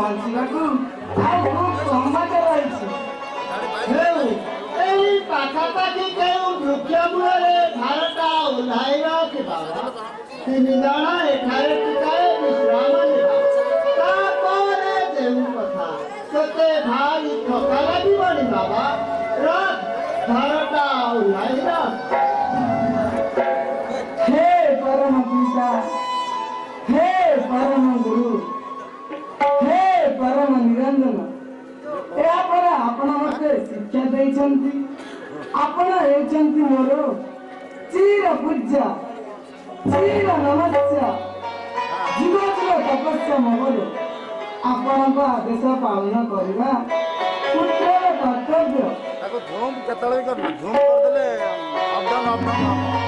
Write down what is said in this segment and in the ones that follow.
पहुँचवाकू खूब सहमत रही पाखापाखि के वृक्ष मूल भारटा ओह्लैवा कि बाबा तीन जन एठारे टिकाए विश्राम नेबा देव कथा तोते भारी थका लगे बाबा रथ भारटा ओह्लैवा हे परम पिता हे परम गुरु हे परम निरंजन यापर आपण मते शिक्षा देइछंती आपण हेचंती मोर चिर पूज्य चिर नमस्या जीवन तपस्या मोर आपण को आदेश पालन करबा पुत्र कर्तव्य ताको झूम केतळे कर झूम कर देले अपडाउन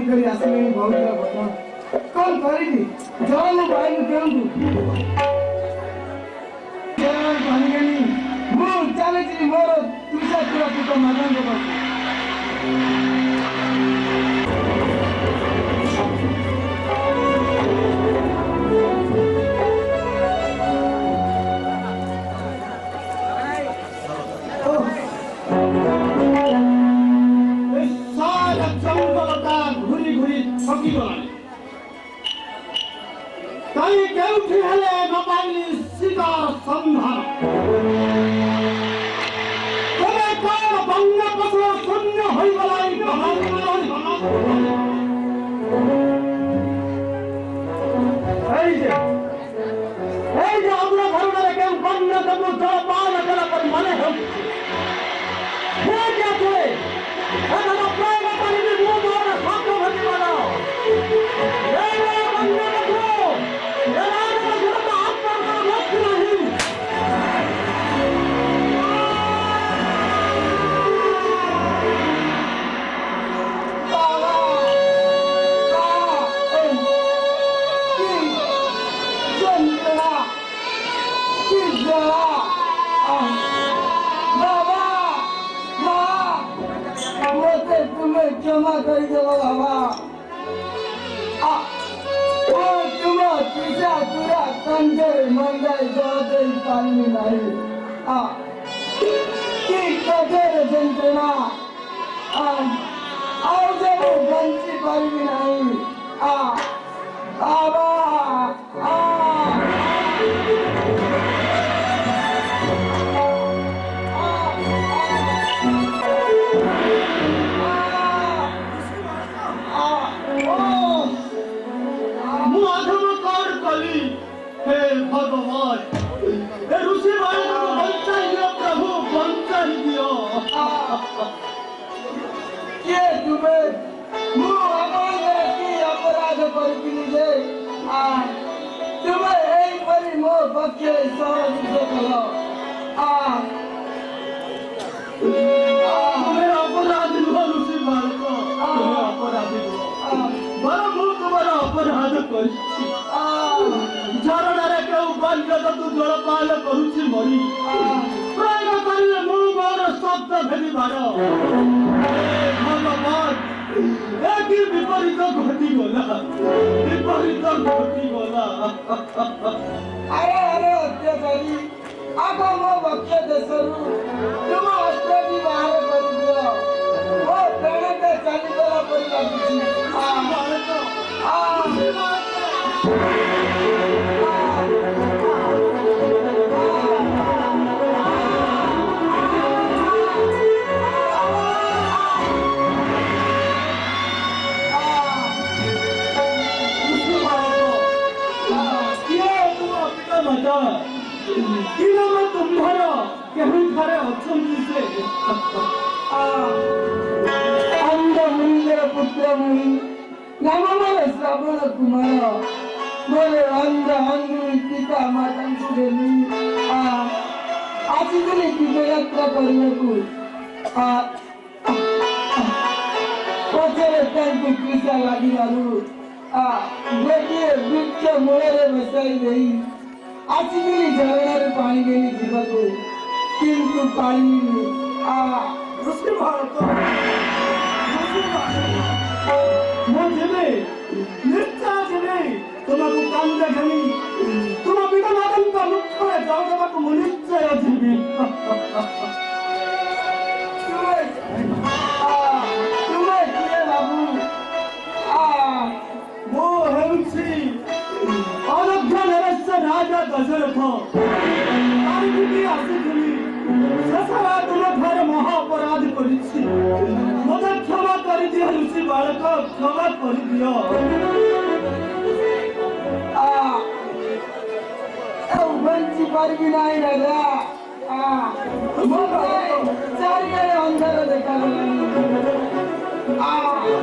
କରି ଆସିଲେଣି ବହୁତ ବର୍ତ୍ତମାନ କ'ଣ କରିବି ଜଳ ମୁଁ ପାଇବି କେଉଁଠୁ କହିଲେନି ମୁଁ ଚାଲିଛି ମୋର ତୁଷା ସୁରକ୍ଷିତ ମାଗଣାରେ ବସି ଘୁରି ଘୁରି ଥକି ଗଲାଣି କାହିଁ କେଉଁଠି ହେଲେ ନ ପାଇଲି ସୀତାର ସନ୍ଧାନ ତେବେ କଣ ବଙ୍ଗୋପସାଗର ଶୂନ୍ୟ ହୋଇଗଲାଣି এই যে আমরা ধরনের কেউ বন্যা দেব জলপান করা পর মনে হচ্ছে ঠিক আছে এখন প্রায় পানিতে দুধ শব্দ ঘটে বানাও क्षमा कर दो बाबा तुम पीछा पूरा कंधे मंगाई जोते पानी नहीं कि कठोर जंत्रणा और जब बंसी पानी नहीं बाबा भगवान ऋषि बंचाई दियो प्रभु बंचाई दियो किए तुम्हें अपराध कर तुम्हें यही परी मो पक्षे सहयोग करो तुम्हें अपराध ऋषि बालक तुम्हें अपराध बड़ा भूल तुम्हारा अपराध कर झरणारे केउ बंजत तू जलपान करुछि मरी प्रयोग करिले मु मोर शब्द भेदी भार भगवान एक विपरीत घटी गला अरे अत्याचारी आग मो भक्ष देशरू तुम अस्त्र भी बाहर कर दियो वो प्रणते चली गला परी लागिछि तुम्हारा केहू थारे अछंती से अंधमुनिर पुत्र मुनि नाम मोर श्रवण कुमार मोरे अंधु पिता माता देवी आसिदिले तीर्थयात्रा କରିବାକୁ पछरे तांको कृषा लागिलारू गोटिए वृक्ष मूଳରେ बसाई देई आसिदिले झरणारे पानी देई जीवको किंतु पानी ऋषि भारत मुझे निर्चाचने तुमको कांदे खनी तुम पिता माता का मुख में जाओ तब मुनिश्चय जीवी तुम्हें किए बाबू वो हेउछि अयोध्या नरेश राजा दशरथ आइबी आसिथिली ससरा तुम घर महा अपराध करिछि मते क्षमा कर दियो ऋषि बालक क्षमा कर दियो बंची पारबी नहीं राजा चारियारे अंधार देखा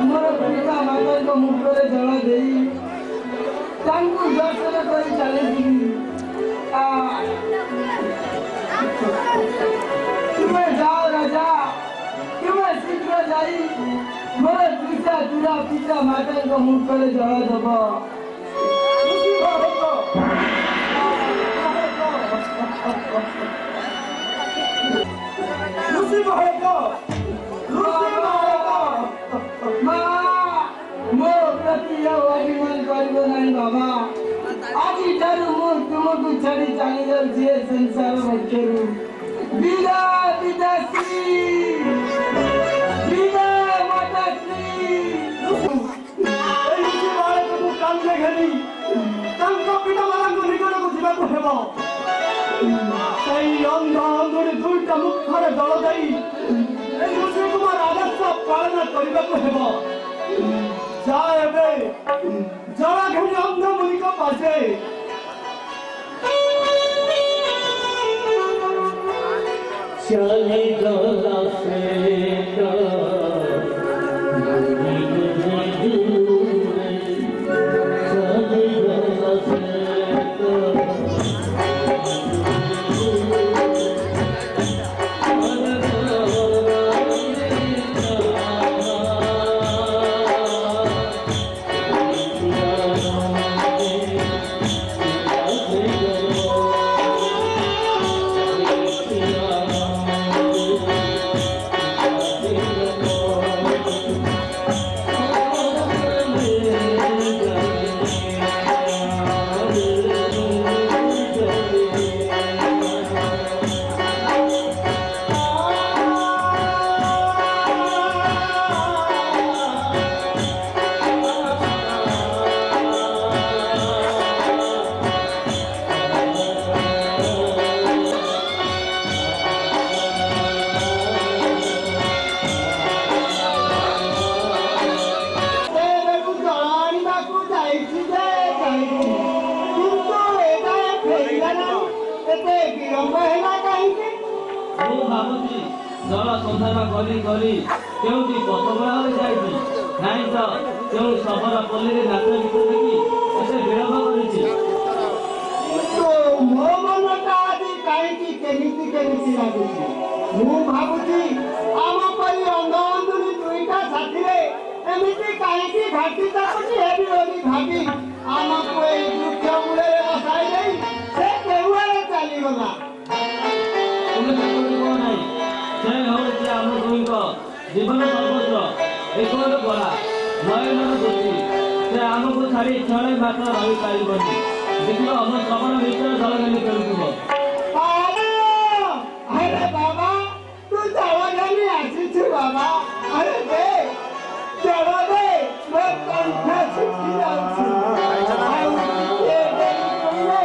मोर पिता माता को मुखरे जल देई तांकु दर्शन करी चले तुम्हें जाओ राजा तुम्हें शीघ्र जाई मोर पिता माता को मुखरे जल दब ऋषि बालक ऋषि बालक ମା ମୋ ପ୍ରତି ଆଉ ଅଭିମାନ କରିବ ନାହିଁ ବାବା। ଆଜିଠାରୁ ମୁଁ ତୁମକୁ ଛାଡ଼ି ଚାଲି ଯାଉଛି ଏ ସଂସାର ମଧ୍ୟରୁ। ବିଦା ବିଦାଶ୍ରୀ ବିଦା ମାତାଶ୍ରୀ। এই ଋଷି ବାଳକକୁ କାନ୍ଧରେ ଘେନି ତାଙ୍କ ପିତାମାନଙ୍କ ନିକଟକୁ ଯିବାକୁ ହେବ। ସେଇ ଅନ୍ଧ ଅଙ୍ଗୁଳି ଦୁଇଟା ମୁଖରେ ଦଳ ଦେଇ এই ଋଷି କୁମାର ଆଦର୍ଶ ପାଳନ କରିବାକୁ ହେବ। ଯା ଏବେ ଜଳ ଘେନି ଅନ୍ଧ ମୁନିଙ୍କ ପାଶେ। चले गला से ମୁଁ ଭାବୁଛି ଜଳ ସନ୍ଧାନ କରି କରି କେଉଁଠି ପଥବଳା ହୋଇ ଯାଇଛି, ନାଇଁ ତ କେଉଁ ସହର ପଲ୍ଲୀରେ ନାଚ ଗୀତ ଦେଖି ଏତେ ବିଳମ୍ବ କରିଛି। ମୋ ମନଟା ଆଜି କାହିଁକି କେମିତି କେମିତି ଲାଗୁଛି। ମୁଁ ଭାବୁଛି ଆମ ପରି ଅନ୍ଧ ଅନ୍ଧୁଣି ଦୁଇଟା ସାଥିରେ ଏମିତି କାହିଁକି ଘାଟି ଚାକୁଛି ହେବି ବୋଲି ଭାବି ଆମକୁ ଏଇ ବୃକ୍ଷ ମୂଳରେ ବସାଇ ଦେଇ ସେ କେଉଁଆଡ଼େ ଚାଲିଗଲା। ତୁମେ ତାକୁ କୁହ ନାହିଁ, ସେ ହେଉଛି ଆମ ଦୁହିଁଙ୍କ ଜୀବନ ସର୍ବସ୍ୱ, ଏକର କଳା ନୟନର ଦୃଷ୍ଟି। ସେ ଆମକୁ ଛାଡ଼ି କ୍ଷଣେ ମାତ୍ର ରହିପାରିବନି। ଦେଖିବ ଆମ ଶ୍ରବଣ ଭିତରେ ଜଳଗାନି କରୁଥିବ। ଆରେ ବାବା ତୁ ଜଳଗାନି ଆସିଛୁ ବାବା। ଆରେ ଦେ ଜଳ ଦେ, ମୋ କଣ୍ଠ ଶୁଖି ଯାଉଛି। ଆଉ ଟିକେ ଡେରି କଲେ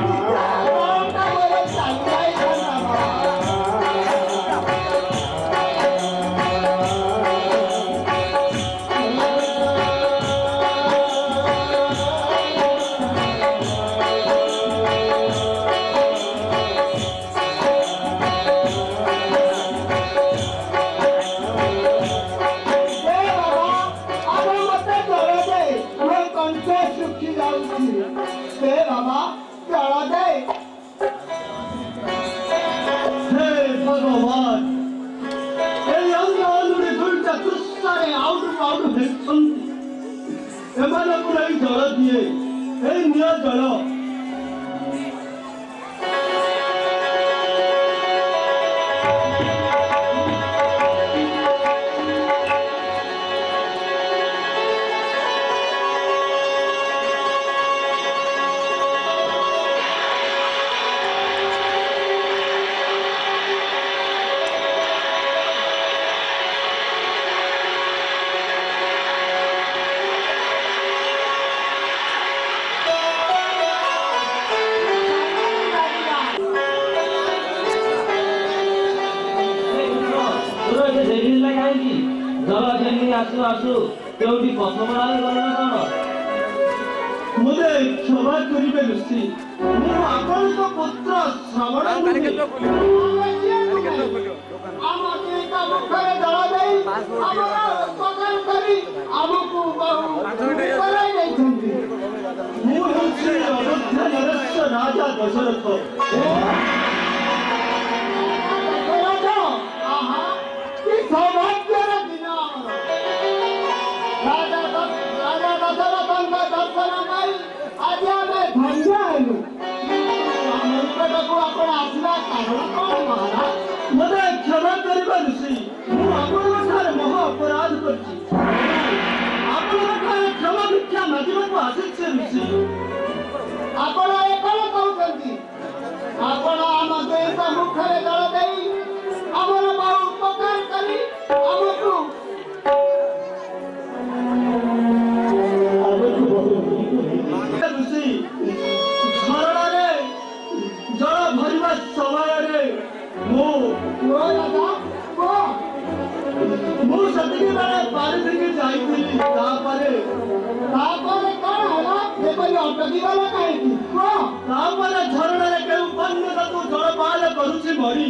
ନିଜ ମନଟା ମୋର ଚାଲି ଯାଇଥାନ୍ତା ବାବା। हे भगवान, এই ଅନ୍ଧ ଅଙ୍ଗୁଳି ଦୁଇଟା ତୃଷ୍ଣାରେ ଆଉଟୁ ପାଉଟୁ ହେଉଛନ୍ତି। ଏମାନଙ୍କୁ ନେଇ ଜଳ ଦିଏ, এই ନିଅ ଜଳ। କାହିଁକି ଜଳ ଘେନି ଆସୁ ଆସୁ କେଉଁଠି ପଥବଳା ହୋଇ ଗଲ ନା କଣ? ମୋତେ କ୍ଷମା କରିବେ ଋଷି, ମୁଁ ଆପଣଙ୍କ ପୁତ୍ର ଶ୍ରବଣ ନୁହେଁ। ଆମ ଦୁଇଟା ମୁଖରେ ଜଳ ଦେଇ ଆମର ଉପକାର କରି ଆମକୁ କରାଇ ଦେଇଛନ୍ତି। ମୁଁ ହେଉଛି ଅଯୋଧ୍ୟା ନରେଶ ରାଜା ଦଶରଥ। କି ସୌଭାଗ୍ୟର ଦିନ ଆମର। ରାଜା ଦଶରଥଙ୍କ ଦର୍ଶନ ପାଇ ଆଜି ଆମେ ଧନ୍ୟ ହେଲୁ। ଆମ ନିକଟକୁ ଆପଣ ଆସିବା କାରଣ କଣ ମହାରାଜ? ମୋତେ କ୍ଷମା କରିବା ଅଛି ଋଷି। ଆପଣ ଏ କଣ କହୁଛନ୍ତି? ଆପଣ ଆମ ଦୁଇଙ୍କ ମୁଖରେ ଜଳ ଦେଇ ଆମର ବହୁ ଉପକାର କରି ଆମକୁ ଋଷି, ଝରଣାରେ ଜଳ ଭରିବା ସମୟରେ ମୁଁ ରାଜା ସେତିକି ବେଳେ ବାରିଧିକି ଯାଇଥିଲି। ତାପରେ କଣ ହେଲା? ଏପରି ଅଟକି ଗଲା କାହିଁକି? ତାପରେ ଝରଣାରେ କେଉଁ ବନ୍ୟ ଜନ୍ତୁ ଜଳ ପାନ କରୁଛି ମରି